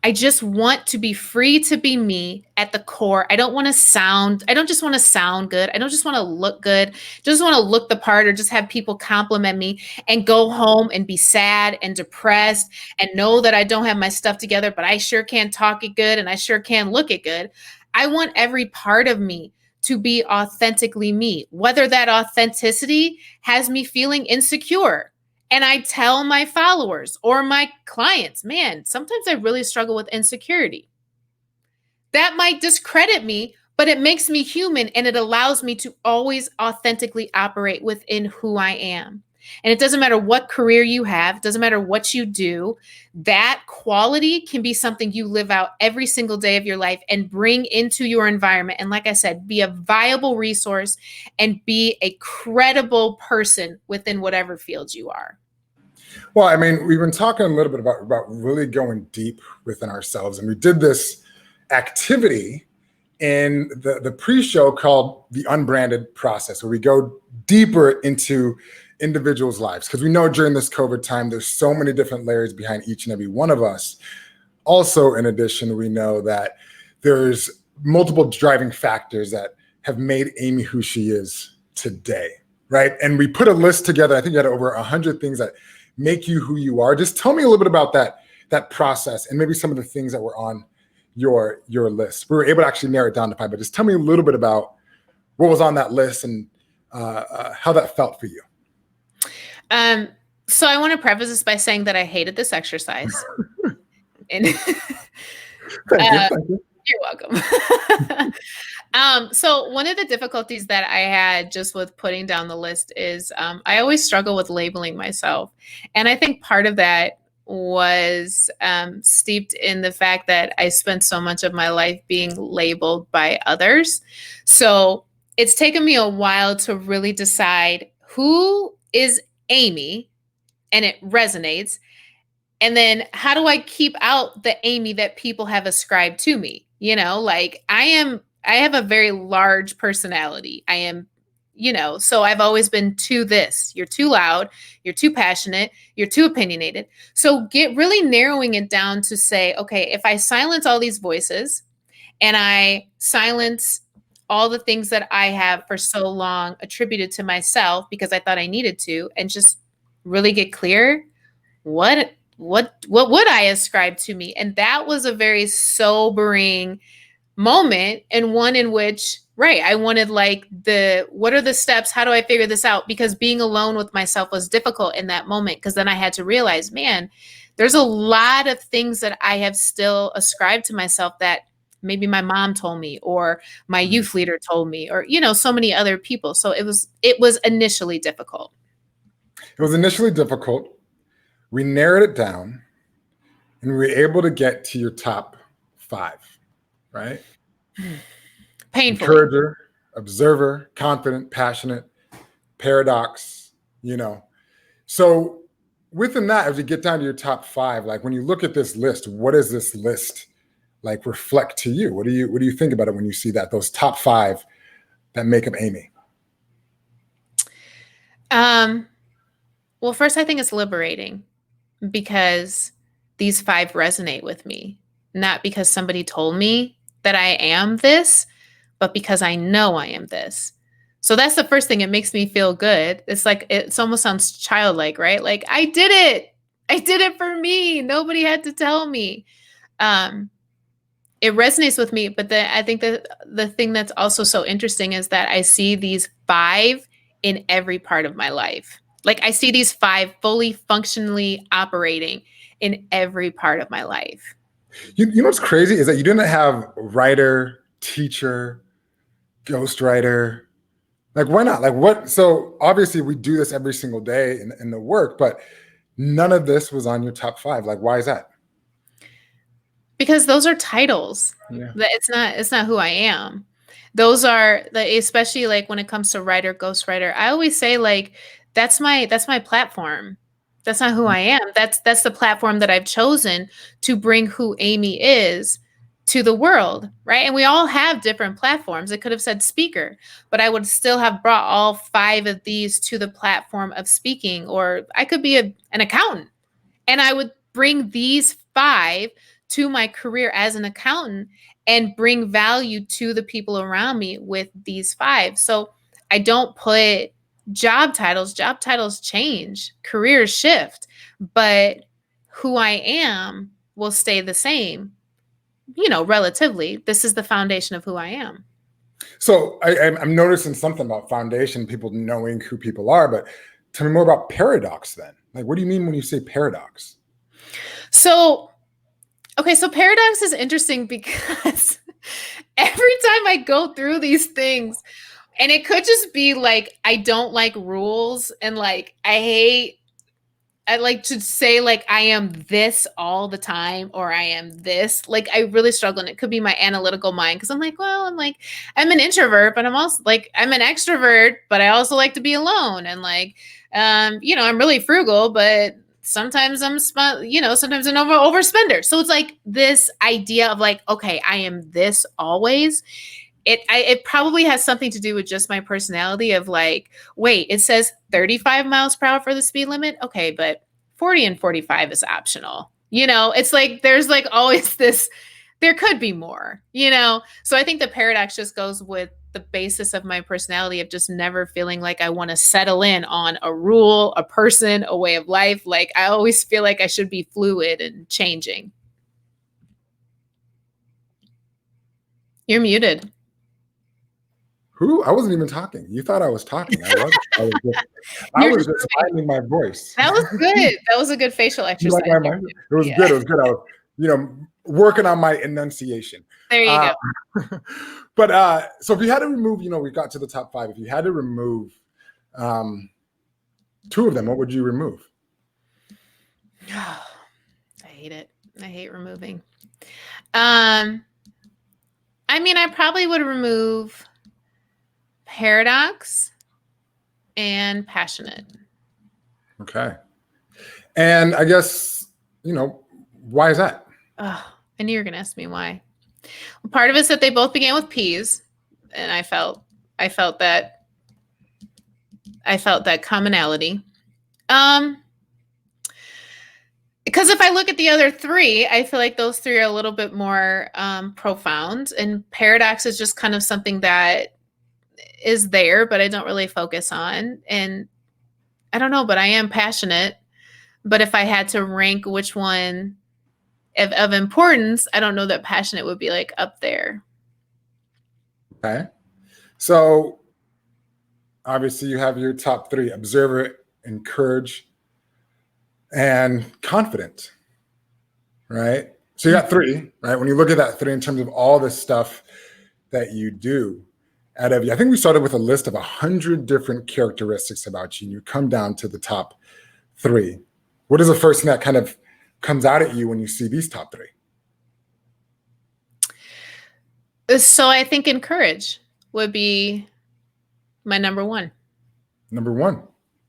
I just want to be free to be me at the core. I don't just want to sound good. I don't just want to look good. Just want to look the part or just have people compliment me and go home and be sad and depressed and know that I don't have my stuff together, but I sure can talk it good and I sure can look it good. I want every part of me to be authentically me, whether that authenticity has me feeling insecure. And I tell my followers or my clients, man, sometimes I really struggle with insecurity. That might discredit me, but it makes me human, and it allows me to always authentically operate within who I am. And it doesn't matter what career you have, it doesn't matter what you do, that quality can be something you live out every single day of your life and bring into your environment. And like I said, be a viable resource and be a credible person within whatever field you are. Well, I mean, we've been talking a little bit about really going deep within ourselves. And we did this activity in the pre-show called the Unbranded Process, where we go deeper into individuals' lives. Because we know during this COVID time, there's so many different layers behind each and every one of us. Also, in addition, we know that there's multiple driving factors that have made Amy who she is today, right? And we put a list together. I think you had over 100 things that make you who you are. Just tell me a little bit about that process and maybe some of the things that were on your list. We were able to actually narrow it down to 5, but just tell me a little bit about what was on that list and how that felt for you. So I want to preface this by saying that I hated this exercise. And Thank you. You're welcome. So one of the difficulties that I had just with putting down the list is I always struggle with labeling myself. And I think part of that was steeped in the fact that I spent so much of my life being labeled by others. So it's taken me a while to really decide who is Amy, and it resonates. And then how do I keep out the Amy that people have ascribed to me? Like I have a very large personality. I am, so I've always been to this. You're too loud. You're too passionate. You're too opinionated. So get really narrowing it down to say, okay, if I silence all these voices and I silence all the things that I have for so long attributed to myself because I thought I needed to, and just really get clear, what would I ascribe to me? And that was a very sobering moment, and one in which, right, I wanted what are the steps? How do I figure this out? Because being alone with myself was difficult in that moment, because then I had to realize, man, there's a lot of things that I have still ascribed to myself that maybe my mom told me or my youth leader told me, or, so many other people. So it was initially difficult. It was initially difficult. We narrowed it down and we were able to get to your top 5, right? Painfully. Encourager, observer, confident, passionate, paradox, So within that, as you get down to your top 5, like when you look at this list, what does this list like reflect to you? What do you think about it when you see that, those top 5 that make up Amy? Well, first, I think it's liberating because these 5 resonate with me, not because somebody told me that I am this, but because I know I am this. So that's the first thing. It makes me feel good. It's like, it almost sounds childlike, right? Like, I did it. I did it for me. Nobody had to tell me. It resonates with me. But I think that the thing that's also so interesting is that I see these 5 in every part of my life. Like, I see these 5 fully functionally operating in every part of my life. You know what's crazy is that you didn't have writer, teacher, ghostwriter. Like, why not? Like, what? So obviously we do this every single day in the work, but none of this was on your top 5. Like, why is that? Because those are titles. Yeah. It's not who I am. Those are, especially like when it comes to writer, ghostwriter, I always say, like, that's my platform. That's not who I am. That's the platform that I've chosen to bring who Amy is to the world, right? And we all have different platforms. It could have said speaker, but I would still have brought all 5 of these to the platform of speaking. Or I could be an accountant, and I would bring these 5 to my career as an accountant and bring value to the people around me with these 5. So I don't put job titles change, careers shift, but who I am will stay the same, relatively. This is the foundation of who I am. So I'm noticing something about foundation, people knowing who people are, but tell me more about paradox then. Like, what do you mean when you say paradox? So paradox is interesting because every time I go through these things, and it could just be like, I don't like rules, and like, I like to say, like, I am this all the time, or I am this. Like, I really struggle. And it could be my analytical mind, because I'm an introvert, but I'm also like, I'm an extrovert, but I also like to be alone. And like, I'm really frugal, but sometimes sometimes an overspender. So it's like this idea of like, okay, I am this always. It probably has something to do with just my personality of like, wait, it says 35 miles per hour for the speed limit. Okay, but 40 and 45 is optional. It's like, there's like always this, there could be more, So I think the paradox just goes with the basis of my personality of just never feeling like I want to settle in on a rule, a person, a way of life. Like, I always feel like I should be fluid and changing. You're muted. Who? I wasn't even talking. You thought I was talking. I was just finding my voice. That was good. That was a good facial exercise. It was good. It was good. I was, working on my enunciation. There you go. But so if you had to remove, we got to the top 5. If you had to remove 2 of them, what would you remove? I hate it. I hate removing. I probably would remove paradox and passionate. Okay. And I guess, why is that? Oh, I knew you were going to ask me why. Well, part of it is that they both began with P's, and I felt that commonality. Because if I look at the other 3, I feel like those 3 are a little bit more profound, and paradox is just kind of something that is there, but I don't really focus on. And I don't know, but I am passionate. But if I had to rank which one of importance, I don't know that passionate would be like up there. Okay. So obviously you have your top 3: observer, encourage, and confident. right? So you got 3, right? When you look at that 3 in terms of all the stuff that you do out of you, I think we started with a list of 100 different characteristics about you, and you come down to the top 3. What is the first thing that kind of comes out at you when you see these top 3? So I think encourage would be my number 1. Number 1.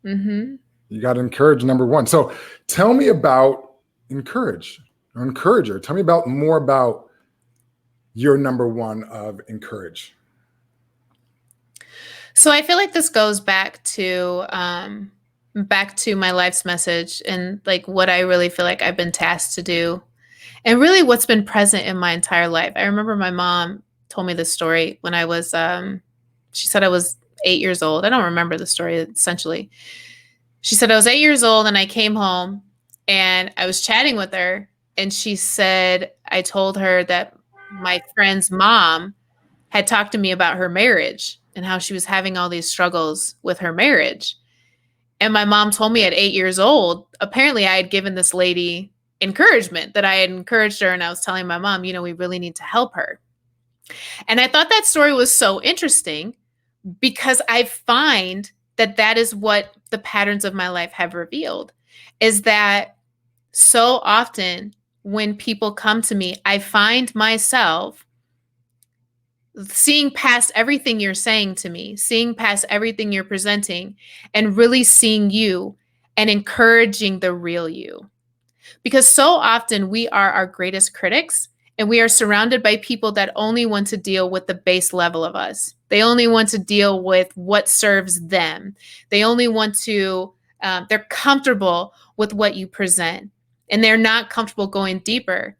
Mm-hmm. You got to encourage, number 1. So tell me about encourage or encourager. Tell me more about your number 1 of encourage. So I feel like this goes back to my life's message and like what I really feel like I've been tasked to do, and really what's been present in my entire life. I remember my mom told me this story when I was she said I was 8 years old. I don't remember the story essentially. She said I was 8 years old and I came home and I was chatting with her, and she said I told her that my friend's mom had talked to me about her marriage and how she was having all these struggles with her marriage. And my mom told me at 8 years old, apparently I had given this lady encouragement, that I had encouraged her, and I was telling my mom, we really need to help her. And I thought that story was so interesting because I find that that is what the patterns of my life have revealed, is that so often when people come to me, I find myself seeing past everything you're saying to me, seeing past everything you're presenting, and really seeing you and encouraging the real you. Because so often we are our greatest critics, and we are surrounded by people that only want to deal with the base level of us. They only want to deal with what serves them. They only want to, they're comfortable with what you present, and they're not comfortable going deeper.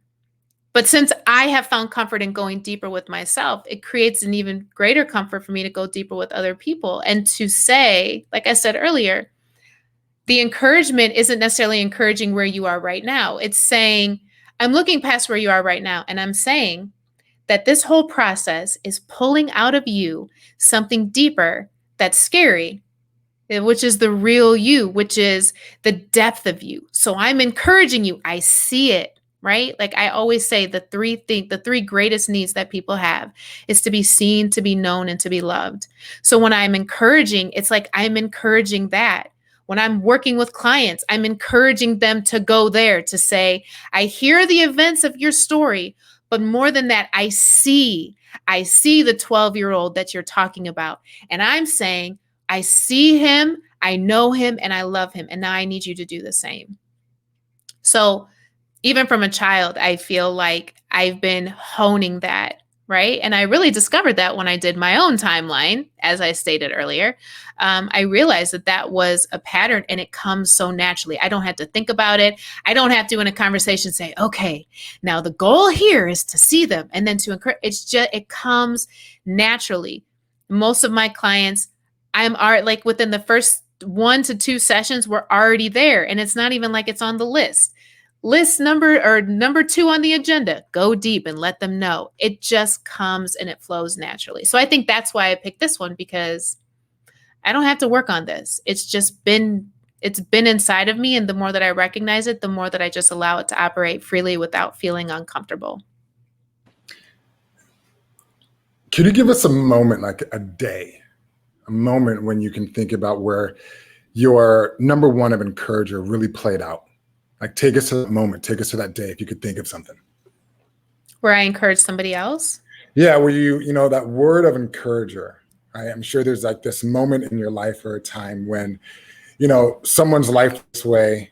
But since I have found comfort in going deeper with myself, it creates an even greater comfort for me to go deeper with other people and to say, like I said earlier, the encouragement isn't necessarily encouraging where you are right now. It's saying, I'm looking past where you are right now, and I'm saying that this whole process is pulling out of you something deeper that's scary, which is the real you, which is the depth of you. So I'm encouraging you. I see it, right? Like I always say, the three greatest needs that people have is to be seen, to be known, and to be loved. So when I'm encouraging, it's like I'm encouraging that. When I'm working with clients, I'm encouraging them to go there, to say, I hear the events of your story, but more than that, I see the 12-year-old that you're talking about. And I'm saying, I see him, I know him, and I love him. And now I need you to do the same. So even from a child, I feel like I've been honing that, right? And I really discovered that when I did my own timeline, as I stated earlier. I realized that was a pattern, and it comes so naturally. I don't have to think about it. I don't have to, in a conversation, say, okay, now the goal here is to see them and then to encourage. It comes naturally. Most of my clients, like within the first 1 to 2 sessions, we're already there. And it's not even like it's on the list. Number 2 on the agenda, go deep and let them know. It just comes and it flows naturally. So I think that's why I picked this one, because I don't have to work on this. It's been inside of me. And the more that I recognize it, the more that I just allow it to operate freely without feeling uncomfortable. Could you give us a moment, like a moment when you can think about where your number 1 of encourager really played out? Like, take us to that moment, take us to that day, if you could think of something. Where I encourage somebody else? Yeah, where that word of encourager. I'm sure there's like this moment in your life or a time when, someone's life this way,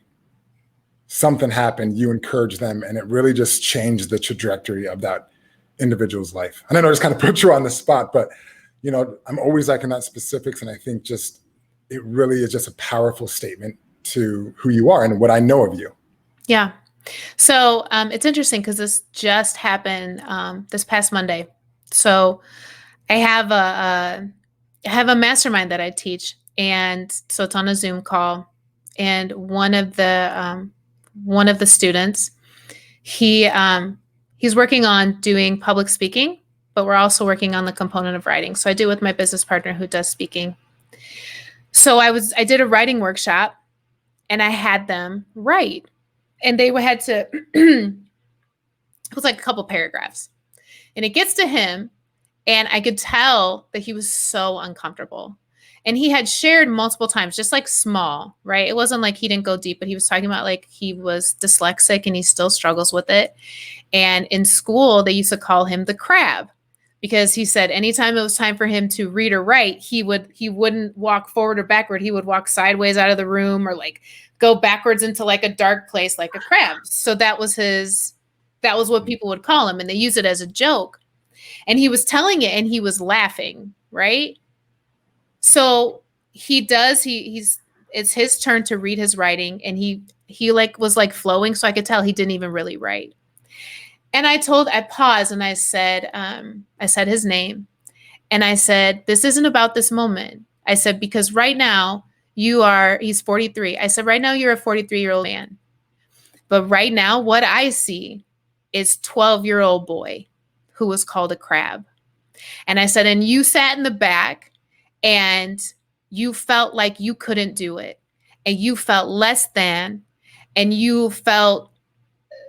something happened, you encourage them, and it really just changed the trajectory of that individual's life. And I know I just kind of put you on the spot, but, I'm always like in that specifics. And I think it really is just a powerful statement to who you are and what I know of you. Yeah. So it's interesting because this just happened this past Monday. So I have a mastermind that I teach, and so it's on a Zoom call. And one of the students, he's working on doing public speaking, but we're also working on the component of writing. So I do with my business partner who does speaking. So I did a writing workshop, and I had them write. And they had to It was like a couple paragraphs. And it gets to him, and I could tell that he was so uncomfortable. And he had shared multiple times, just like small, right? It wasn't like he didn't go deep, but he was talking about like he was dyslexic and he still struggles with it. And in school, they used to call him the crab because he said anytime it was time for him to read or write, he wouldn't walk forward or backward. He would walk sideways out of the room or like go backwards into like a dark place like a crab. So that was what people would call him, and they use it as a joke. And he was telling it and he was laughing, right? So it's his turn to read his writing, and he like was like flowing, so I could tell he didn't even really write. And I paused and I said his name, and I said, this isn't about this moment. I said, because right now he's 43. I said, right now you're a 43-year-old man. But right now what I see is 12-year-old boy who was called a crab. And I said, and you sat in the back and you felt like you couldn't do it, and you felt less than, and you felt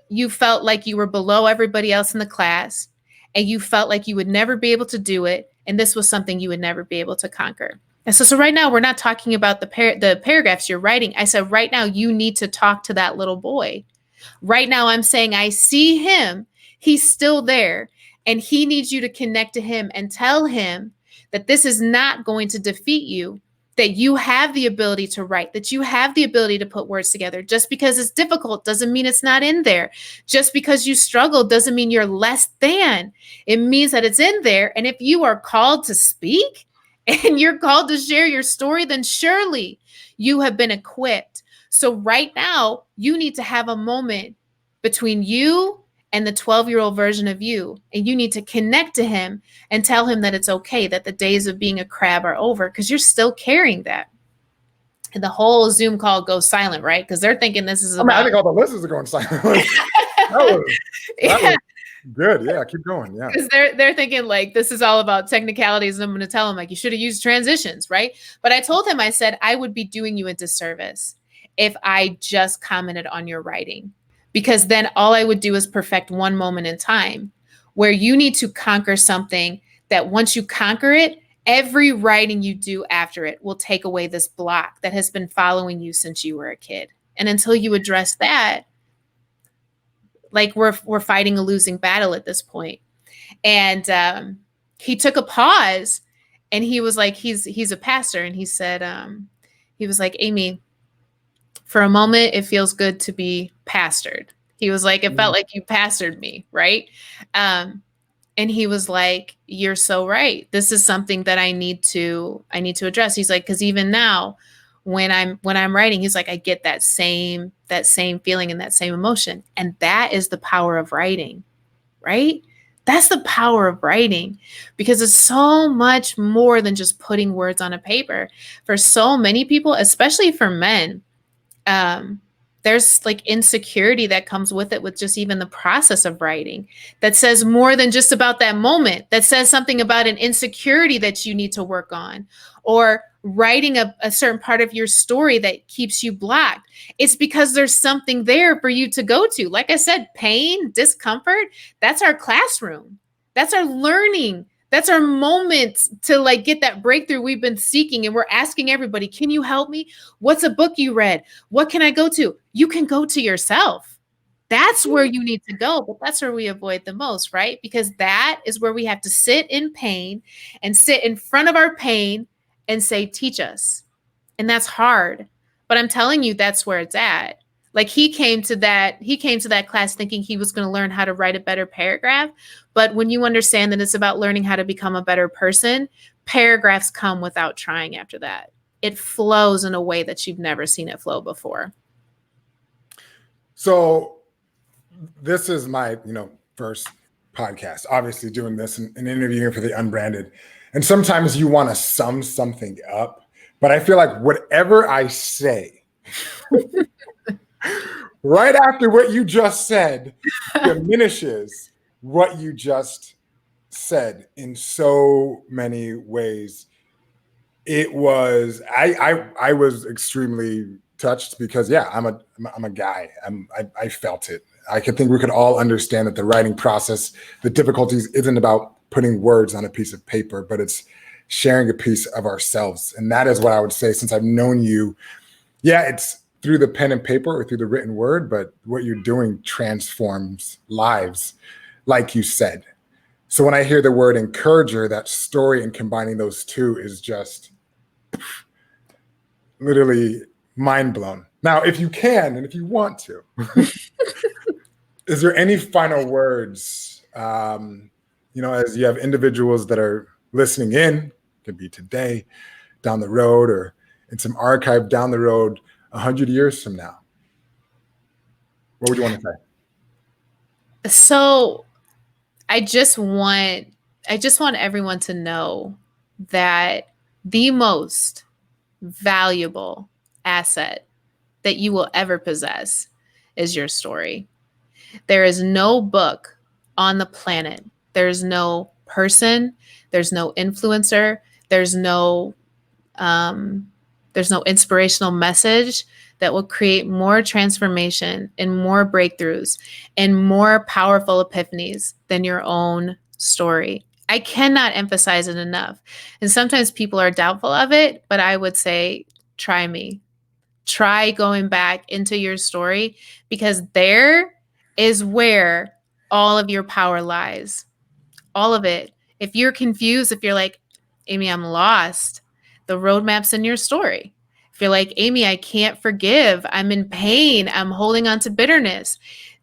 like you were below everybody else in the class, and you felt like you would never be able to do it. And this was something you would never be able to conquer. And so right now we're not talking about the paragraphs you're writing. I said, right now you need to talk to that little boy. Right now I'm saying, I see him. He's still there. And he needs you to connect to him and tell him that this is not going to defeat you, that you have the ability to write, that you have the ability to put words together. Just because it's difficult doesn't mean it's not in there. Just because you struggle doesn't mean you're less than. It means that it's in there. And if you are called to speak and you're called to share your story, then surely you have been equipped. So right now, you need to have a moment between you and the 12-year-old version of you. And you need to connect to him and tell him that it's okay, that the days of being a crab are over, because you're still carrying that. And the whole Zoom call goes silent, right? Because they're thinking this is about... I think all the listeners are going silent. that was good. Yeah, keep going. Yeah. Because they're thinking like this is all about technicalities. And I'm going to tell them like you should have used transitions, right? But I told him, I said, I would be doing you a disservice if I just commented on your writing. Because then all I would do is perfect one moment in time where you need to conquer something that once you conquer it, every writing you do after it will take away this block that has been following you since you were a kid. And until you address that, like we're fighting a losing battle at this point. And he took a pause, and he was like, he's a pastor. And he said, he was like, Amy, for a moment, it feels good to be pastored. He was like, it felt like you pastored me, right? And he was like, you're so right. This is something that I need to address. He's like, because even now, when I'm writing, he's like, I get that same feeling and that same emotion. And that is the power of writing, right? That's the power of writing, because it's so much more than just putting words on a paper. For so many people, especially for men, there's like insecurity that comes with it, with just even the process of writing, that says more than just about that moment, that says something about an insecurity that you need to work on, or writing a certain part of your story that keeps you blocked. It's because there's something there for you to go to. Like I said, pain, discomfort, that's our classroom. That's our learning. That's our moment to like get that breakthrough we've been seeking. And we're asking everybody, can you help me? What's a book you read? What can I go to? You can go to yourself. That's where you need to go. But that's where we avoid the most, right? Because that is where we have to sit in pain and sit in front of our pain and say, teach us. And that's hard. But I'm telling you, that's where it's at. Like he came to that class thinking he was going to learn how to write a better paragraph. But when you understand that it's about learning how to become a better person, paragraphs come without trying after that. It flows in a way that you've never seen it flow before. So this is my, first podcast, obviously doing this and interviewing for the Unbranded. And sometimes you want to sum something up, but I feel like whatever I say right after what you just said diminishes what you just said in so many ways. It was, I was extremely touched because I'm a guy. I felt it. I could think we could all understand that the writing process, the difficulties isn't about putting words on a piece of paper, but it's sharing a piece of ourselves. And that is what I would say, since I've known you. Yeah, it's through the pen and paper or through the written word, but what you're doing transforms lives, like you said. So when I hear the word encourager, that story and combining those two is just literally mind blown. Now, if you can, and if you want to, is there any final words, as you have individuals that are listening in, could be today, down the road, or in some archive down the road, 100 years from now? What would you want to say? So I just want everyone to know that the most valuable asset that you will ever possess is your story. There is no book on the planet. There's no person. There's no influencer. There's no inspirational message that will create more transformation and more breakthroughs and more powerful epiphanies than your own story. I cannot emphasize it enough. And sometimes people are doubtful of it, but I would say, try me. Try going back into your story, because there is where all of your power lies. All of it. If you're confused, if you're like, Amy, I'm lost, the roadmap's in your story. If you're like, Amy, I can't forgive, I'm in pain, I'm holding on to bitterness,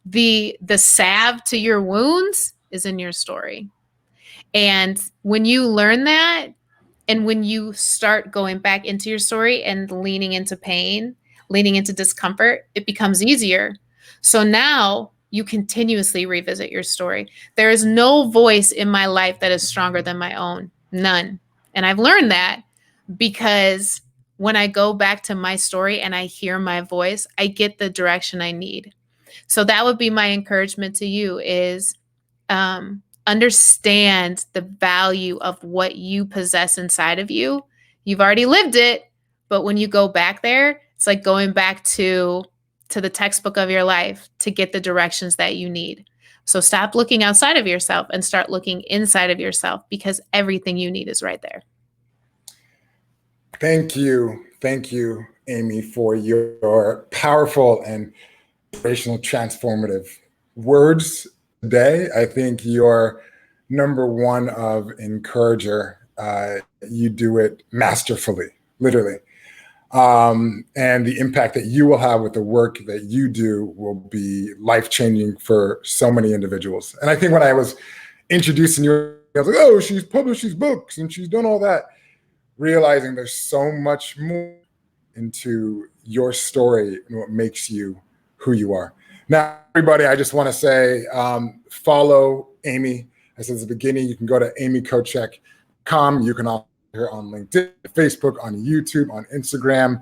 the salve to your wounds is in your story. And when you learn that, and when you start going back into your story and leaning into pain, leaning into discomfort, it becomes easier. So now you continuously revisit your story. There is no voice in my life that is stronger than my own. None. And I've learned that because when I go back to my story and I hear my voice, I get the direction I need. So that would be my encouragement to you is understand the value of what you possess inside of you. You've already lived it, but when you go back there, it's like going back to the textbook of your life to get the directions that you need. So stop looking outside of yourself and start looking inside of yourself, because everything you need is right there. Thank you. Thank you, Amy, for your powerful and inspirational, transformative words today. I think you're number one of encourager. You do it masterfully, literally. And the impact that you will have with the work that you do will be life-changing for so many individuals. And I think when I was introducing you, I was like, oh, she's published these books and she's done all that, realizing there's so much more into your story and what makes you who you are. Now, everybody, I just want to say, follow Amy. I said at the beginning, you can go to amykochek.com. You can also her on LinkedIn, Facebook, on YouTube, on Instagram.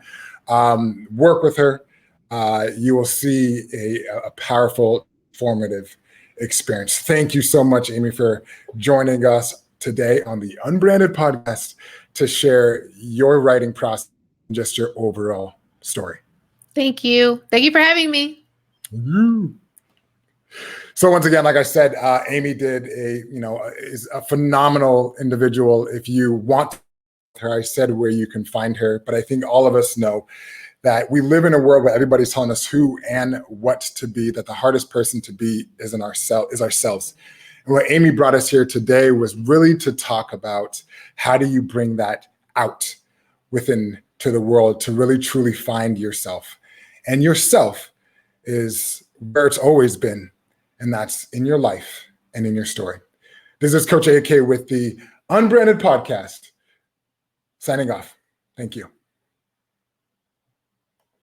Work with her. You will see a powerful, formative experience. Thank you so much, Amy, for joining us today on the Unbranded Podcast to share your writing process and just your overall story. Thank you. Thank you for having me. So once again, like I said, Amy is a phenomenal individual. If you want her, I said where you can find her, but I think all of us know that we live in a world where everybody's telling us who and what to be, that the hardest person to be is ourselves. And what Amy brought us here today was really to talk about how do you bring that out within to the world to really truly find yourself. And yourself is where it's always been. And that's in your life and in your story. This is Coach AK with the Unbranded Podcast, signing off. Thank you.